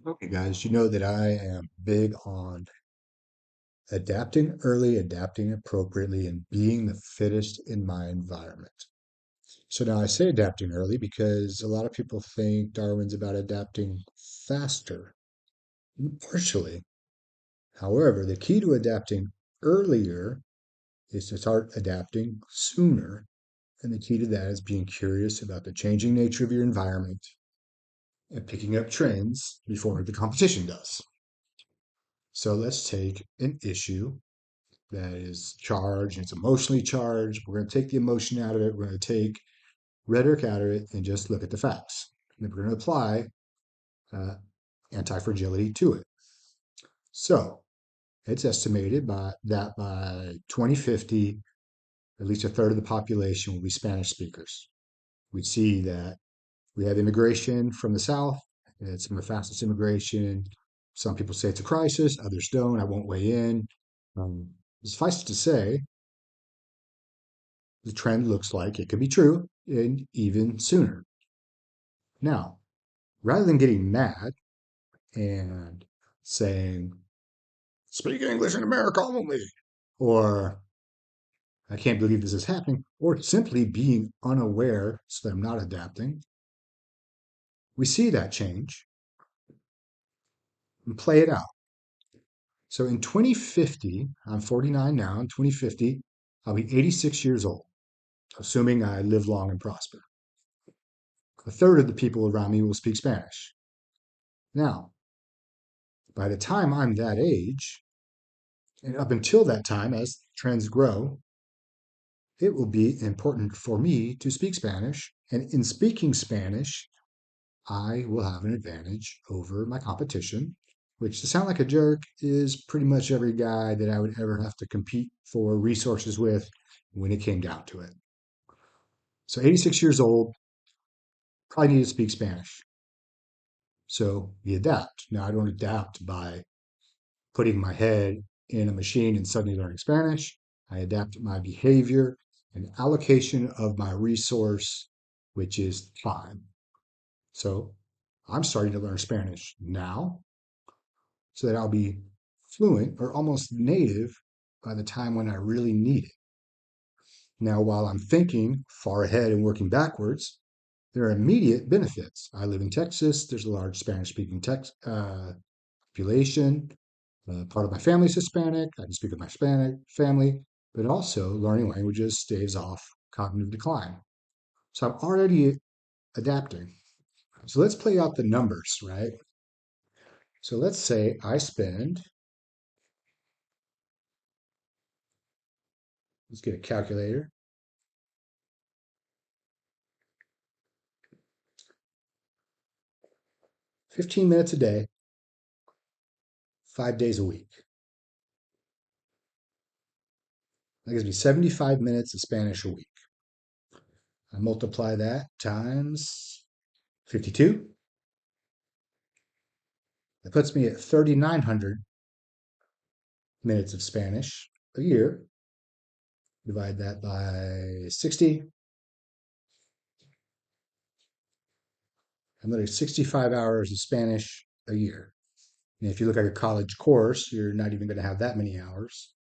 Okay, guys, you know that I am big on adapting early, adapting appropriately, and being the fittest in my environment. So now I say adapting early because a lot of people think Darwin's about adapting faster, partially. However, the key to adapting earlier is to start adapting sooner. And the key to that is being curious about the changing nature of your environment and picking up trends before the competition does. So let's take an issue that is charged, it's emotionally charged. We're going to take the emotion out of it. We're going to take rhetoric out of it and just look at the facts. And we're going to apply uh, anti fragility to it. So it's estimated by 2050, at least a third of the population will be Spanish speakers. We see that we have immigration from the South. It's some of the fastest immigration. Some people say it's a crisis, others don't. I won't weigh in. Um, Suffice it to say, the trend looks like it could be true and even sooner. Now, rather than getting mad and saying, speak English in America only, or I can't believe this is happening, or simply being unaware so that I'm not adapting, we see that change and play it out. So in 2050, I'm 49 now. In 2050, I'll be 86 years old, assuming I live long and prosper. A third of the people around me will speak Spanish. Now, by the time I'm that age, and up until that time, as trends grow, it will be important for me to speak Spanish. And in speaking Spanish, I will have an advantage over my competition, which, to sound like a jerk, is pretty much every guy that I would ever have to compete for resources with when it came down to it. So, 86 years old, probably need to speak Spanish. So, we adapt. Now, I don't adapt by putting my head in a machine and suddenly learning Spanish. I adapt my behavior and allocation of my resource, which is time. So I'm starting to learn Spanish now so that I'll be fluent or almost native by the time when I really need it. Now, while I'm thinking far ahead and working backwards, there are immediate benefits. I live in Texas. There's a large Spanish speaking population. Part of my family is Hispanic. I can speak with my Hispanic family, but also learning languages staves off cognitive decline. So I'm already adapting. So let's play out the numbers, right? So let's say I spend, let's get a calculator, 15 minutes a day, 5 days a week. That gives me 75 minutes of Spanish a week. I multiply that times 52. That puts me at 3,900 minutes of Spanish a year. Divide that by 60. I'm learning 65 hours of Spanish a year. And if you look at a college course, you're not even going to have that many hours.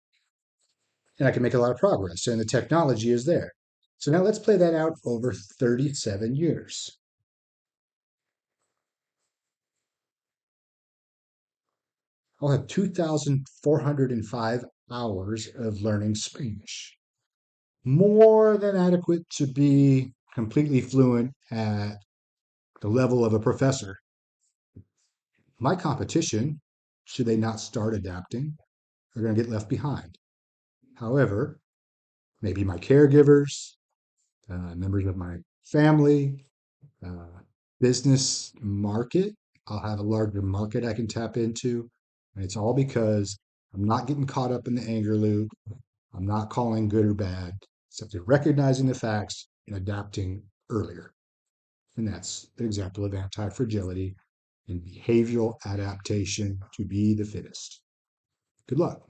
And I can make a lot of progress, and the technology is there. So now let's play that out over 37 years. I'll have 2,405 hours of learning Spanish. More than adequate to be completely fluent at the level of a professor. My competition, should they not start adapting, are going to get left behind. However, maybe my caregivers, members of my family, uh, business market, I'll have a larger market I can tap into. And it's all because I'm not getting caught up in the anger loop. I'm not calling good or bad, simply recognizing the facts and adapting earlier. And that's an example of anti fragility and behavioral adaptation to be the fittest. Good luck.